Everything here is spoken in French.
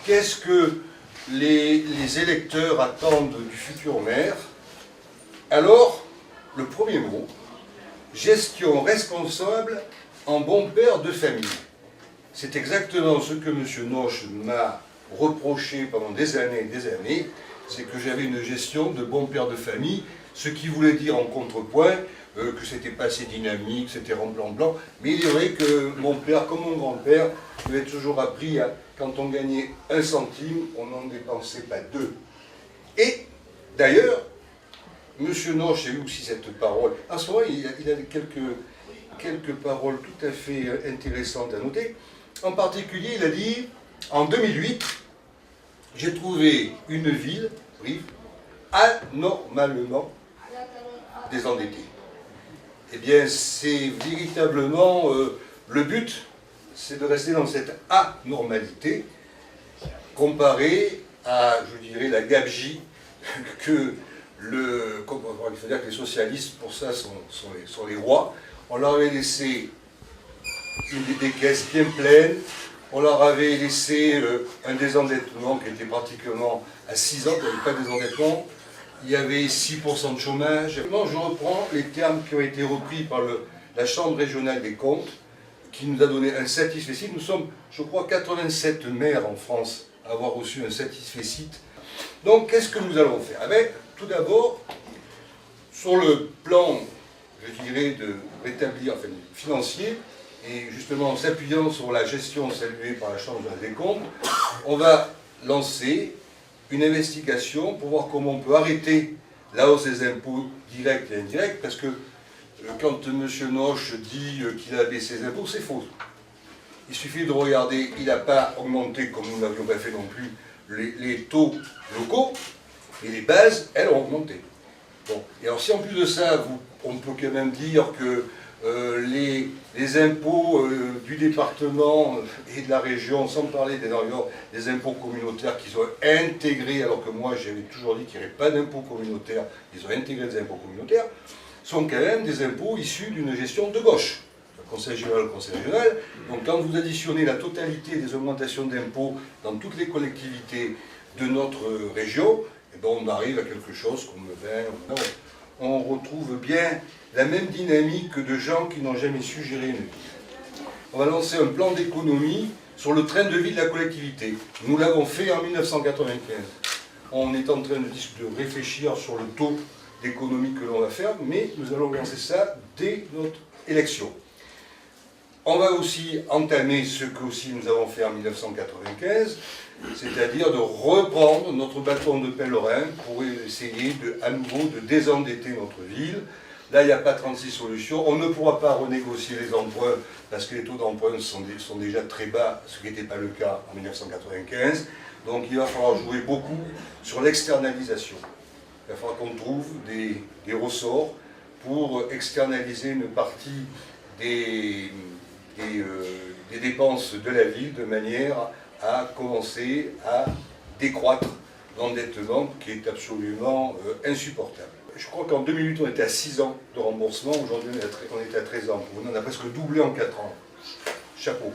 qu'est-ce que les électeurs attendent du futur maire? Alors, le premier mot, gestion responsable en bon père de famille. C'est exactement ce que M. Noche m'a reproché pendant des années, c'est que j'avais une gestion de bon père de famille, ce qui voulait dire en contrepoint que c'était pas assez dynamique, c'était en blanc-blanc, mais il est vrai que mon père, comme mon grand-père, m'avait toujours appris à, quand on gagnait 1 centime, on n'en dépensait pas 2. Et d'ailleurs, M. Noche a eu aussi cette parole. En ce moment, il a quelques paroles tout à fait intéressantes à noter. En particulier, il a dit, en 2008, j'ai trouvé une ville, Brive, anormalement désendettée. Eh bien, c'est véritablement le but, c'est de rester dans cette anormalité, comparé à, je dirais, la gabegie que il faut dire que les socialistes, pour ça, sont les rois. On leur avait laissé des caisses bien pleines, on leur avait laissé un désendettement qui était pratiquement à 6 ans, il n'y avait pas de désendettement, il y avait 6% de chômage. Je reprends les termes qui ont été repris par la Chambre régionale des comptes, qui nous a donné un satisfecit. Nous sommes, je crois, 87 maires en France à avoir reçu un satisfecit. Donc, qu'est-ce que nous allons faire? Tout d'abord, sur le plan, je dirais, de rétablir, enfin, financier, et justement en s'appuyant sur la gestion saluée par la Chambre des comptes, on va lancer une investigation pour voir comment on peut arrêter la hausse des impôts directs et indirects, parce que quand M. Noche dit qu'il a baissé les impôts, c'est faux. Il suffit de regarder, il n'a pas augmenté, comme nous n'avions pas fait non plus, les taux locaux, et les bases, elles, ont augmenté. Bon. Et alors si en plus de ça, on peut quand même dire que les impôts du département et de la région, sans parler des impôts communautaires qui sont intégrés, alors que moi j'avais toujours dit qu'il n'y avait pas d'impôts communautaires, ils ont intégré des impôts communautaires, sont quand même des impôts issus d'une gestion de gauche. Conseil régional. Donc quand vous additionnez la totalité des augmentations d'impôts dans toutes les collectivités de notre région, eh bien on arrive à quelque chose comme 20. On retrouve bien la même dynamique que de gens qui n'ont jamais su gérer une ville. On va lancer un plan d'économie sur le train de vie de la collectivité. Nous l'avons fait en 1995. On est en train de réfléchir sur le taux d'économie que l'on va faire, mais nous allons lancer ça dès notre élection. On va aussi entamer ce que aussi nous avons fait en 1995, c'est-à-dire de reprendre notre bâton de pèlerin pour essayer à nouveau de désendetter notre ville. Là, il n'y a pas 36 solutions. On ne pourra pas renégocier les emprunts parce que les taux d'emprunt sont déjà très bas, ce qui n'était pas le cas en 1995. Donc il va falloir jouer beaucoup sur l'externalisation. Il va falloir qu'on trouve des ressorts pour externaliser une partie des dépenses de la ville de manière à commencer à décroître l'endettement qui est absolument insupportable. Je crois qu'en 2008 on était à 6 ans de remboursement, aujourd'hui on est à 13 ans. On a presque doublé en 4 ans. Chapeau.